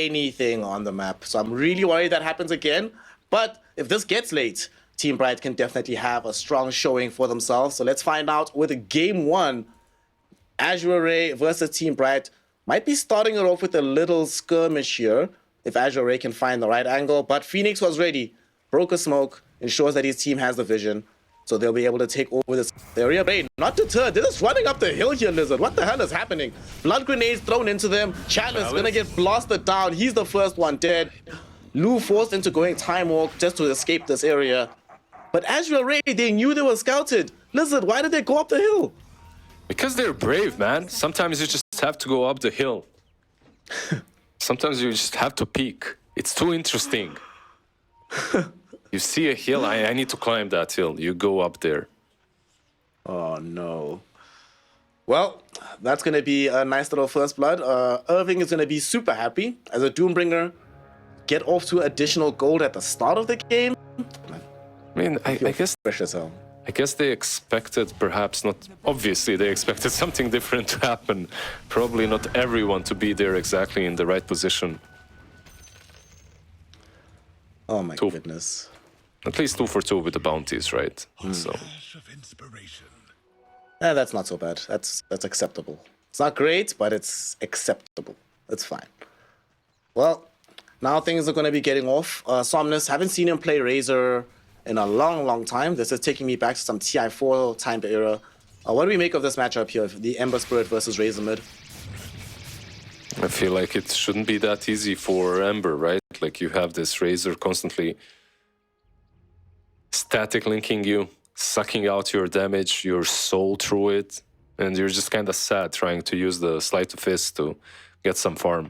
anything on the map. So I'm really worried that happens again. But if this gets late, Team Bright can definitely have a strong showing for themselves. So let's find out with game one. Azure Ray versus Team Bright might be starting it off with a little skirmish here if Azure Ray can find the right angle. But Phoenix was ready, broke a smoke, ensures that his team has the vision. So they'll be able to take over this area. Ray, not deterred. They're just running up the hill here, Lizard. What the hell is happening? Blood grenades thrown into them. Chalice gonna get blasted down. He's the first one dead. Lou forced into going time walk just to escape this area. But Azure Ray, they knew they were scouted. Lizard, why did they go up the hill? Because they're brave, man. Sometimes you just have to go up the hill. Sometimes you just have to peek. It's too interesting. You see a hill, I need to climb that hill. You go up there. Oh, no. Well, that's going to be a nice little first blood. Irving is going to be super happy as a Doombringer. Get off to additional gold at the start of the game. I mean, I guess... Fresh as hell. I guess they expected, perhaps not, obviously they expected something different to happen. Probably not everyone to be there exactly in the right position. Oh my goodness. At least 2 for 2 with the bounties, right? So. That's not so bad. That's acceptable. It's not great, but it's acceptable. It's fine. Well, now things are going to be getting off. Somnus, haven't seen him play Razor in a long time. This is taking me back to some TI4 time era. What do we make of this matchup here? The Ember Spirit versus Razor mid? I feel like it shouldn't be that easy for Ember, right? Like you have this Razor constantly static linking you, sucking out your damage, your soul through it, and you're just kind of sad trying to use the Sleight of Fist to get some farm.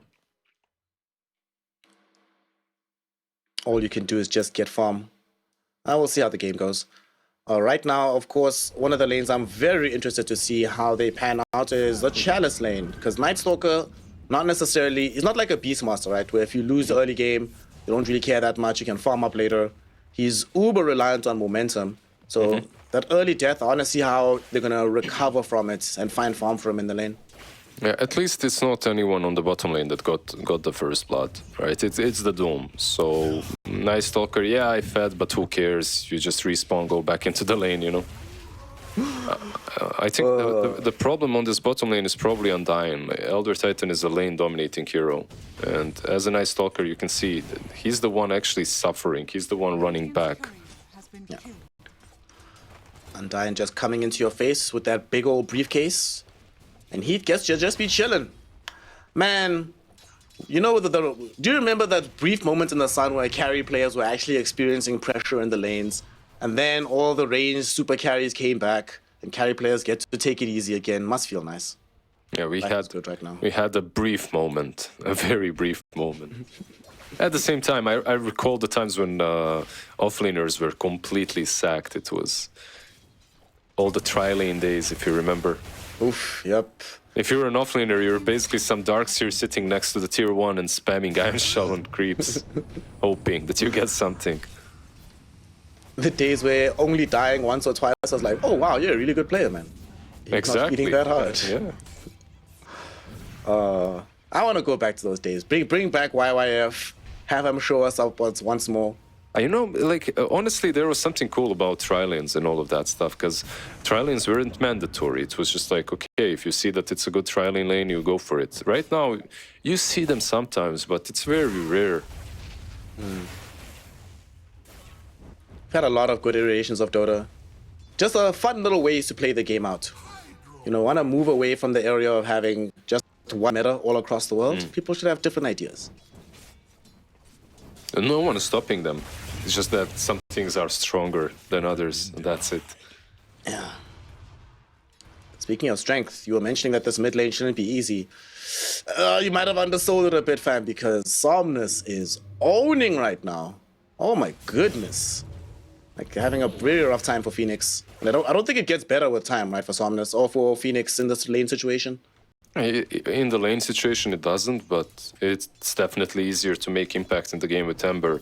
All you can do is just get farm. I will see how the game goes. Right now, of course, one of the lanes I'm very interested to see how they pan out is the Chalice lane. Because Night Stalker, not necessarily, he's not like a Beastmaster, right? Where if you lose the early game, you don't really care that much, you can farm up later. He's uber reliant on momentum. So that early death, I want to see how they're going to recover from it and find farm for him in the lane. Yeah, at least it's not anyone on the bottom lane that got the first blood, right? It's the Doom. So, Night Stalker, yeah, I fed, but who cares? You just respawn, go back into the lane, you know? I think the problem on this bottom lane is probably Undying. Elder Titan is a lane-dominating hero. And as a Night Stalker, you can see he's the one actually suffering. He's the one running back. Yeah. Undying just coming into your face with that big old briefcase. And Heath gets to just be chilling. Man, you know, do you remember that brief moment in the sun where carry players were actually experiencing pressure in the lanes? And then all the ranged super carries came back, and carry players get to take it easy again. Must feel nice. Yeah, we had a brief moment, a very brief moment. At the same time, I recall the times when offlaners were completely sacked. It was all the tri-lane days, if you remember. Oof, yep. If you're an offlaner, you're basically some Darkseer sitting next to the tier 1 and spamming Iron Shell on creeps, hoping that you get something. The days where only dying once or twice, I was like, oh wow, you're a really good player, man. You're exactly. Not eating that hard. Yeah. I want to go back to those days. Bring back YYF. Have him show us up once more. You know, like, honestly, there was something cool about tri-lanes and all of that stuff, because tri-lanes weren't mandatory. It was just like, okay, if you see that it's a good tri-lane lane, you go for it. Right now, you see them sometimes, but it's very rare. We've had a lot of good iterations of Dota. Just fun little ways to play the game out. You know, want to move away from the area of having just one meta all across the world. People should have different ideas. And no one is stopping them. It's just that some things are stronger than others, and that's it. Yeah. Speaking of strength, you were mentioning that this mid lane shouldn't be easy. You might have undersold it a bit, fam, because Somnus is owning right now. Oh my goodness. Like, having a very rough time for Phoenix. And I don't think it gets better with time, right, for Somnus or for Phoenix in this lane situation. In the lane situation, it doesn't, but it's definitely easier to make impact in the game with Ember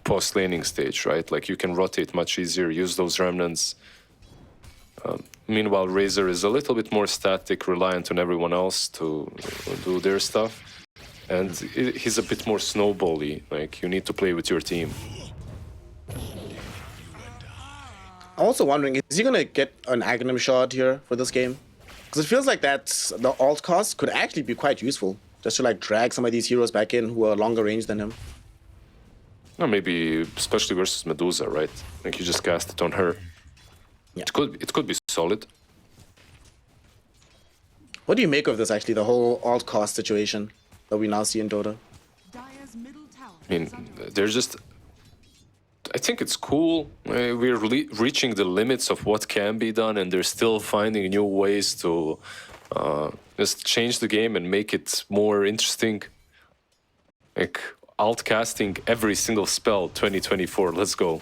post-laning stage, right? Like, you can rotate much easier, use those remnants. Meanwhile, Razor is a little bit more static, reliant on everyone else to do their stuff. and he's a bit more snowbally. Like, you need to play with your team. I'm also wondering, is he gonna get an Aghanim shard here for this game? Because it feels like that the alt cost could actually be quite useful, just to like drag some of these heroes back in who are longer range than him. Or maybe, especially versus Medusa, right? Like, you just cast it on her. Yeah. It could be solid. What do you make of this, actually, the whole alt cost situation that we now see in Dota? I mean, they're just... I think it's cool. We're reaching the limits of what can be done, and they're still finding new ways to just change the game and make it more interesting. Like, alt casting every single spell 2024. Let's go.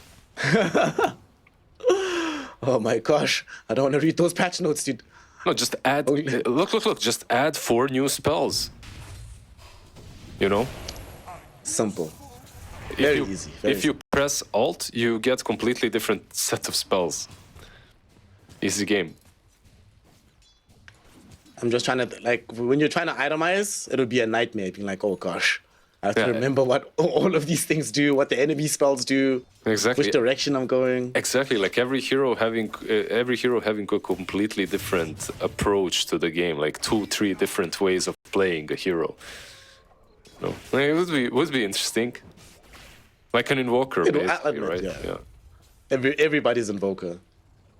Oh my gosh, I don't want to read those patch notes, dude. No, just add... Look. Just add 4 new spells. You know? Simple. Very easy. If you press Alt, you get completely different set of spells. Easy game. I'm just trying to, like, when you're trying to itemize, it'll be a nightmare, being like, oh gosh, I have to remember what all of these things do, what the enemy spells do, exactly, which direction I'm going. Exactly, like every hero having a completely different approach to the game, like 2-3 different ways of playing a hero. No, like, it would be interesting. Like an invoker, basically, right? Yeah. Everybody's invoker.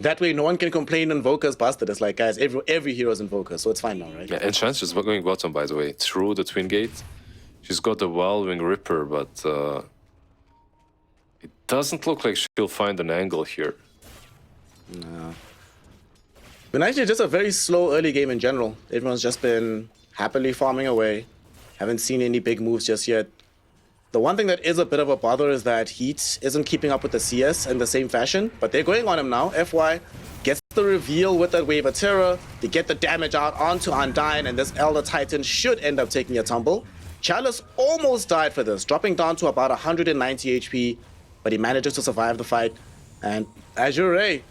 That way, no one can complain invoker's busted. It's like, guys, every hero's invoker, so it's fine now, right? Yeah, and Chance is going bottom, by the way, through the Twin Gate. She's got the Wildwing Ripper, but it doesn't look like she'll find an angle here. No. Been actually just a very slow early game in general. Everyone's just been happily farming away. Haven't seen any big moves just yet. The one thing that is a bit of a bother is that Heat isn't keeping up with the CS in the same fashion, but they're going on him now. FY gets the reveal with that Wave of Terror. They get the damage out onto Undyne, and this Elder Titan should end up taking a tumble. Chalice almost died for this, dropping down to about 190 HP, but he manages to survive the fight. And Azure Ray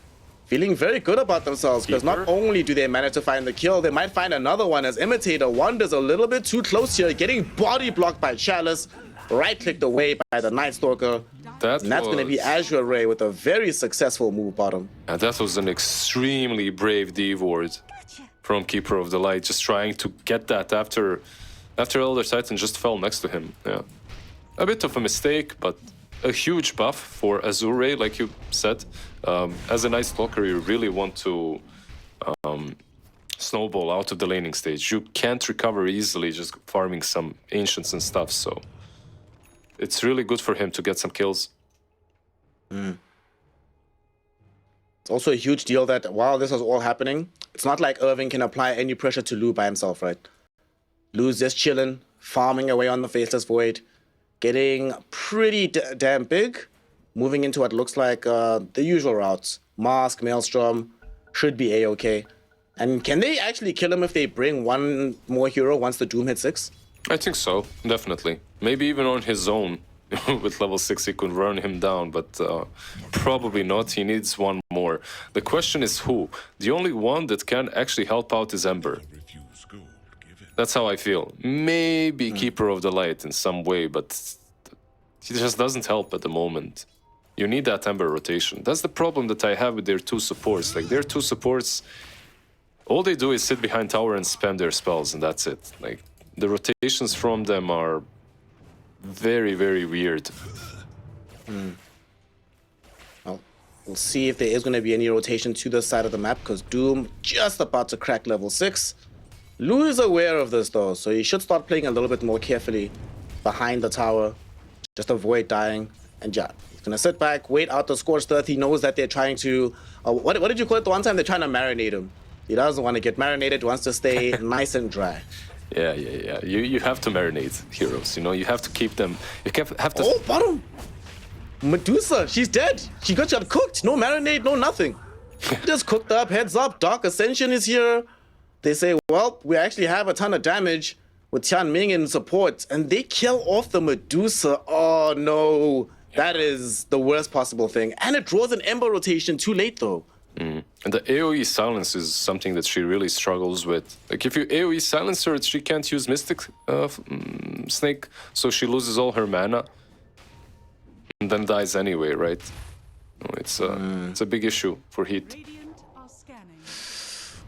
feeling very good about themselves, because not only do they manage to find the kill, they might find another one as Imitator wanders a little bit too close here, getting body blocked by Chalice. Right-clicked away by the Night Stalker. And that's going to be Azure Ray with a very successful move bottom. And that was an extremely brave D-ward from Keeper of the Light, just trying to get that after Elder Titan just fell next to him. Yeah, a bit of a mistake, but a huge buff for Azure Ray, like you said. As a Night Stalker, you really want to snowball out of the laning stage. You can't recover easily just farming some Ancients and stuff, so... It's really good for him to get some kills. It's also a huge deal that while this was all happening, it's not like Irving can apply any pressure to Lou by himself, right? Lou's just chilling, farming away on the Faceless Void, getting pretty damn big, moving into what looks like the usual routes. Mask, Maelstrom, should be A-okay. And can they actually kill him if they bring one more hero once the Doom hits 6? I think so, definitely. Maybe even on his own. With level 6 he could run him down, but probably not. He needs one more. The question is who? The only one that can actually help out is Ember. That's how I feel. Maybe Keeper of the Light in some way, but he just doesn't help at the moment. You need that Ember rotation. That's the problem that I have with their 2 supports. Like, their 2 supports, all they do is sit behind tower and spam their spells, and that's it. Like, the rotations from them are very, very weird. Well, we'll see if there is going to be any rotation to the side of the map, because Doom just about to crack level 6. Lou is aware of this, though, so he should start playing a little bit more carefully behind the tower. Just avoid dying. And yeah, he's going to sit back, wait out the Scorched Earth. He knows that they're trying to... what did you call it the one time? They're trying to marinate him. He doesn't want to get marinated, wants to stay nice and dry. Yeah. You have to marinate heroes, you know? You have to keep them... You have to... Oh, bottom! Medusa, she's dead! She got cooked! No marinade, no nothing. Just cooked up, heads up, Dark Ascension is here. They say, well, we actually have a ton of damage with Tian Ming in support, and they kill off the Medusa. Oh, no. That is the worst possible thing. And it draws an Ember rotation too late, though. And the AoE silence is something that she really struggles with. Like, if you AoE silence her, she can't use Mystic Snake, so she loses all her mana. And then dies anyway, right? It's a big issue for Heat.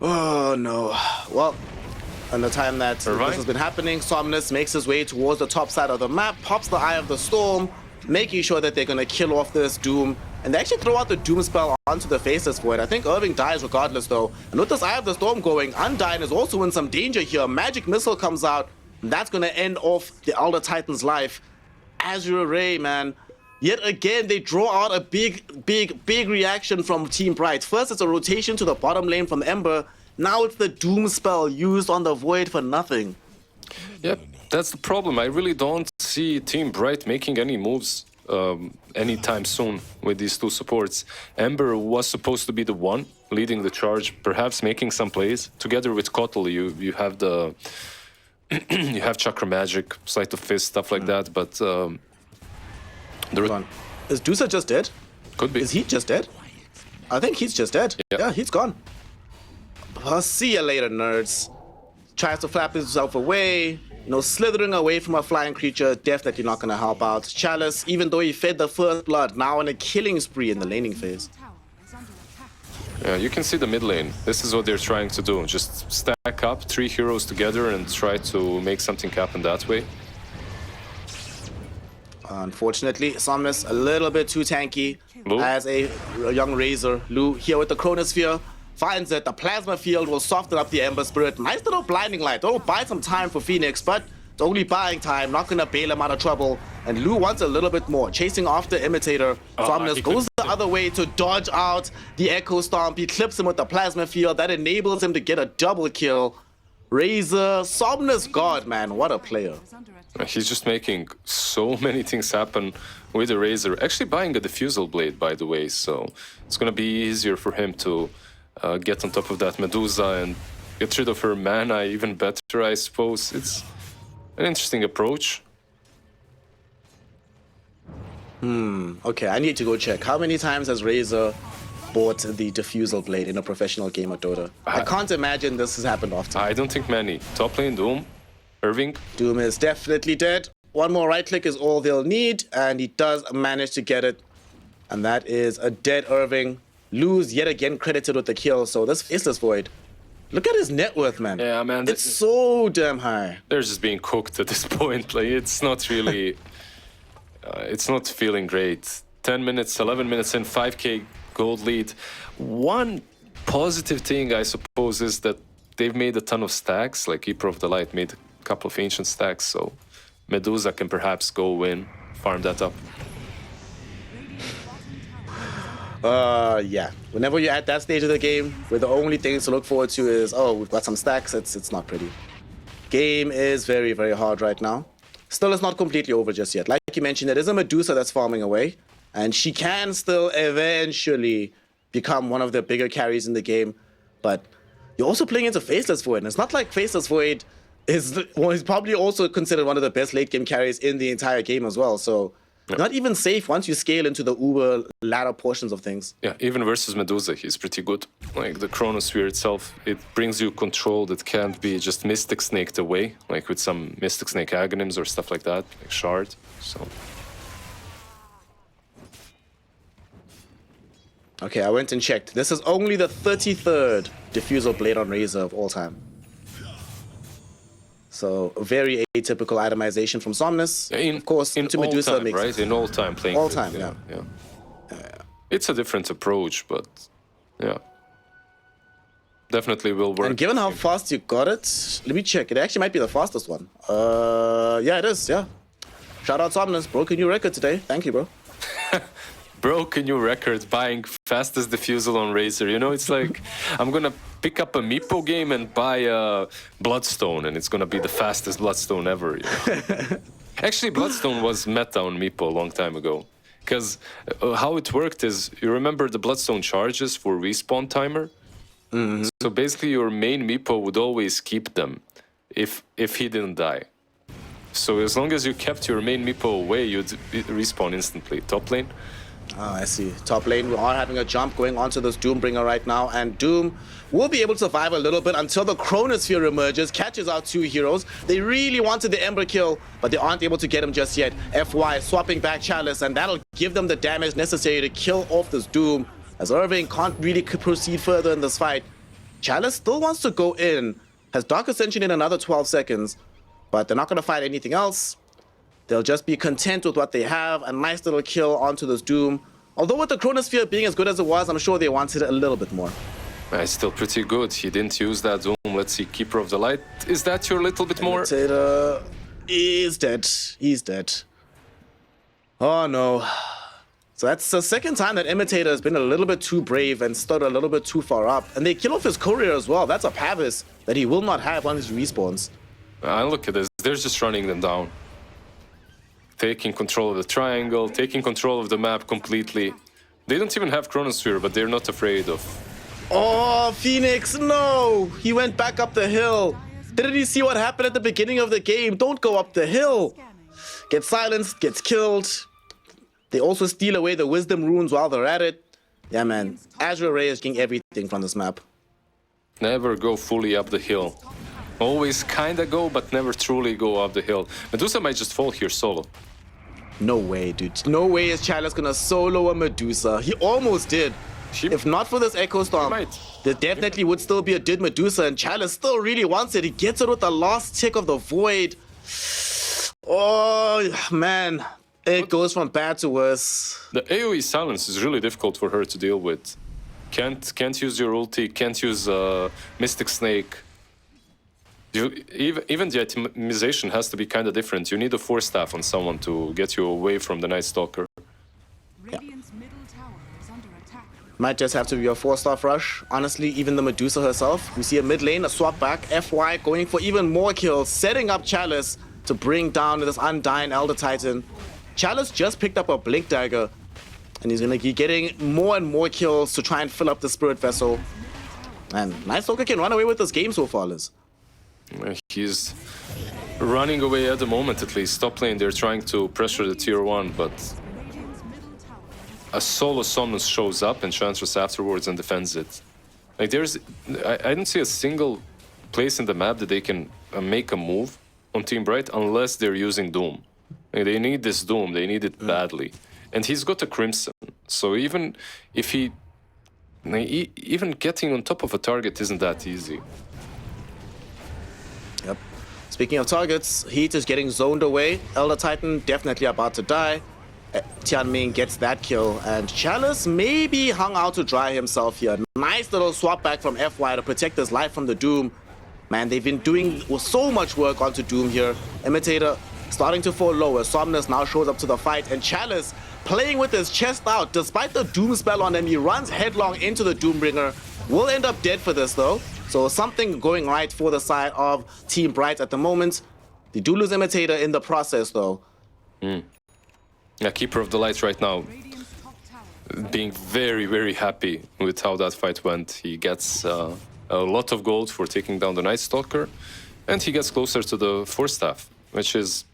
Oh, no. Well, in the time that this has been happening, Somnus makes his way towards the top side of the map, pops the Eye of the Storm, making sure that they're going to kill off this Doom. And they actually throw out the Doom spell onto the Faceless Void. I think Irving dies regardless, though. And with this Eye of the Storm going, Undyne is also in some danger here. Magic Missile comes out, and that's going to end off the Elder Titan's life. Azure Ray, man. Yet again, they draw out a big reaction from Team Bright. First, it's a rotation to the bottom lane from Ember. Now it's the Doom spell used on the Void for nothing. Yep, that's the problem. I really don't see Team Bright making any moves anytime soon with these two supports. Ember was supposed to be the one leading the charge, perhaps making some plays. Together with Kotal, you have the you have Chakra Magic, Sleight of Fist, stuff like that, but is Dusa just dead? Could be. Is Heat just dead? I think Heat's just dead. Yep. Yeah, Heat's gone. See you later, nerds. Tries to flap himself away. You know, slithering away from a flying creature, definitely not going to help out. Chalice, even though he fed the first blood, now on a killing spree in the laning phase. Yeah, you can see the mid lane. This is what they're trying to do. Just stack up 3 heroes together and try to make something happen that way. Unfortunately, Somnus a little bit too tanky Lu? as a young Razor. Lu here with the Chronosphere finds that the Plasma Field will soften up the Ember Spirit. Nice little Blinding Light. That'll buy some time for Phoenix, but it's only buying time, not gonna bail him out of trouble. And Lu wants a little bit more, chasing after Imitator. Somnus goes the other way to dodge out the Echo Stomp. He clips him with the Plasma Field. That enables him to get a double kill. Razor, Somnus God, man, what a player. He's just making so many things happen with the Razor. Actually buying a Diffusal Blade, by the way, so it's gonna be easier for him to get on top of that Medusa and get rid of her mana even better, I suppose. It's an interesting approach. Okay, I need to go check. How many times has Razor bought the Diffusal Blade in a professional game of Dota? I can't imagine this has happened often. I don't think many. Top lane, Doom. Irving. Doom is definitely dead. One more right click is all they'll need, and he does manage to get it. And that is a dead Irving. Lu's yet again credited with the kill, so this Faceless Void. Look at his net worth, man. Yeah, man. It's so damn high. They're just being cooked at this point. Like, it's not really... it's not feeling great. 10 minutes, 11 minutes in, 5k gold lead. One positive thing, I suppose, is that they've made a ton of stacks. Like, Keeper of the Light made a couple of ancient stacks, so Medusa can perhaps go in, farm that up. Yeah. Whenever you're at that stage of the game, where the only things to look forward to is, oh, we've got some stacks, it's not pretty. Game is very, very hard right now. Still, it's not completely over just yet. Like you mentioned, it is a Medusa that's farming away, and she can still eventually become one of the bigger carries in the game, but you're also playing into Faceless Void, and it's not like Faceless Void is, well, he's probably also considered one of the best late game carries in the entire game as well, so not even safe once you scale into the uber latter portions of things. Yeah, even versus Medusa, he's pretty good. Like, the Chronosphere itself, it brings you control that can't be just Mystic Snaked away, like with some Mystic Snake Aghanims or stuff like that, like Shard, so... Okay, I went and checked. This is only the 33rd Diffusal Blade on Razor of all time. So, very atypical itemization from Somnus. Of course, into Medusa time, makes right? In all time playing. All time, yeah. It's a different approach, but yeah. Definitely will work. And given how fast you got it, let me check. It actually might be the fastest one. Yeah, it is, yeah. Shout out Somnus, broke a new record today. Thank you, bro. Broke a new record, buying fastest Diffusal on Razor. You know, it's like, I'm gonna pick up a Meepo game and buy a Bloodstone, and it's gonna be the fastest Bloodstone ever. You know? Actually, Bloodstone was meta on Meepo a long time ago. Because how it worked is, you remember the Bloodstone charges for respawn timer? Mm-hmm. So basically, your main Meepo would always keep them if he didn't die. So as long as you kept your main Meepo away, you'd respawn instantly. Top lane. Oh, I see. Top lane, we are having a jump going onto this Doombringer right now, and Doom will be able to survive a little bit until the Chronosphere emerges, catches our two heroes. They really wanted the Ember kill, but they aren't able to get him just yet. FY swapping back Chalice, and that'll give them the damage necessary to kill off this Doom, as Irving can't really proceed further in this fight. Chalice still wants to go in, has Dark Ascension in another 12 seconds, but they're not going to fight anything else. They'll just be content with what they have. A nice little kill onto this Doom. Although with the Chronosphere being as good as it was, I'm sure they wanted it a little bit more. It's still pretty good. He didn't use that Doom. Let's see, Keeper of the Light. Is that your little bit more? Imitator is dead. He's dead. Oh no. So that's the second time that Imitator has been a little bit too brave and stood a little bit too far up. And they kill off his courier as well. That's a Pavis that he will not have on his respawns. Look at this. They're just running them down. Taking control of the triangle, taking control of the map completely. They don't even have Chronosphere, but they're not afraid of... Oh, Phoenix, no! He went back up the hill. Didn't he see what happened at the beginning of the game? Don't go up the hill. Gets silenced, gets killed. They also steal away the Wisdom runes while they're at it. Yeah, man. Azure Ray is getting everything from this map. Never go fully up the hill. Always kinda go, but never truly go up the hill. Medusa might just fall here solo. No way, dude. No way is Chalice gonna solo a Medusa. He almost did. If not for this Echo Storm, there definitely would still be a Did Medusa, and Chalice still really wants it. He gets it with the last tick of the Void. Oh, man. It goes from bad to worse. The AoE silence is really difficult for her to deal with. Can't use your ulti, can't use Mystic Snake. Even the itemization has to be kind of different. You need a Force Staff on someone to get you away from the Night Stalker. Yeah. Might just have to be a 4-star rush. Honestly, even the Medusa herself. We see a mid lane, a swap back. FY going for even more kills, setting up Chalice to bring down this Undying Elder Titan. Chalice just picked up a Blink Dagger, and he's going to be getting more and more kills to try and fill up the Spirit Vessel. And Night Stalker can run away with this game so far, Liz. He's running away at the moment, at least. Top lane, they're trying to pressure the tier 1, but a solo Somnus shows up and transfers afterwards and defends it. Like, I don't see a single place in the map that they can make a move on Team Bright unless they're using Doom. Like, they need this Doom, they need it badly. And he's got a Crimson, so even if even getting on top of a target isn't that easy. Yep. Speaking of targets, Heat is getting zoned away. Elder Titan definitely about to die. Tianming gets that kill, and Chalice maybe hung out to dry himself here. Nice little swap back from FY to protect his life from the Doom. Man, they've been doing so much work onto Doom here. Imitator starting to fall lower. Somnus now shows up to the fight, and Chalice playing with his chest out. Despite the Doom spell on him, he runs headlong into the Doombringer. Will end up dead for this though. So something going right for the side of Team Bright at the moment. They do lose Imitator in the process though. Yeah, Keeper of the Light right now being very, very happy with how that fight went. He gets a lot of gold for taking down the Night Stalker, and he gets closer to the Force Staff, which is,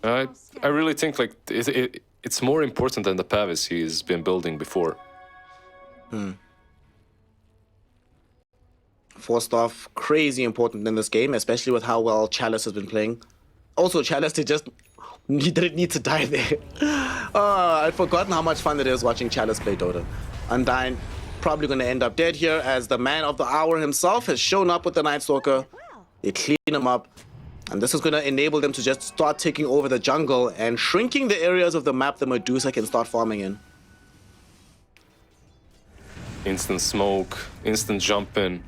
I really think like it's more important than the Pavis he's been building before. Force Staff, crazy important in this game, especially with how well Chalice has been playing. Also, Chalice, he didn't need to die there. I'd forgotten how much fun it is watching Chalice play Dota. Undying probably going to end up dead here, as the man of the hour himself has shown up with the Night Stalker. They clean him up, and this is going to enable them to just start taking over the jungle and shrinking the areas of the map the Medusa can start farming in. Instant smoke, instant jump in.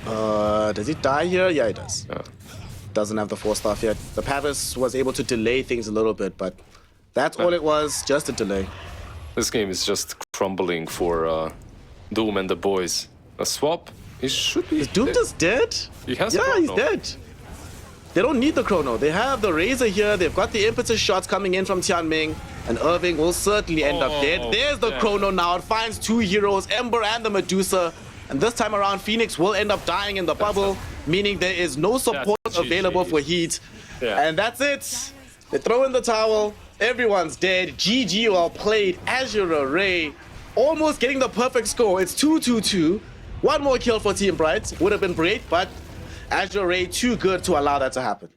Does he die here? Yeah, he does. Yeah. Doesn't have the Force Staff yet. The Pavis was able to delay things a little bit, but that's all it was, just a delay. This game is just crumbling for Doom and the boys. A swap? He should be. Is Doom just dead? He has he's dead. They don't need the Chrono. They have the Razor here. They've got the impetus shots coming in from Tianming, and Irving will certainly end up dead. There's the Chrono now. It finds two heroes, Ember and the Medusa. And this time around, Phoenix will end up dying in the bubble, meaning there is no support available for Heat. Yeah. And that's it. They throw in the towel. Everyone's dead. GG, well played. Azure Ray almost getting the perfect score. It's 2-2-2. One more kill for Team Bright would have been great, but Azure Ray too good to allow that to happen.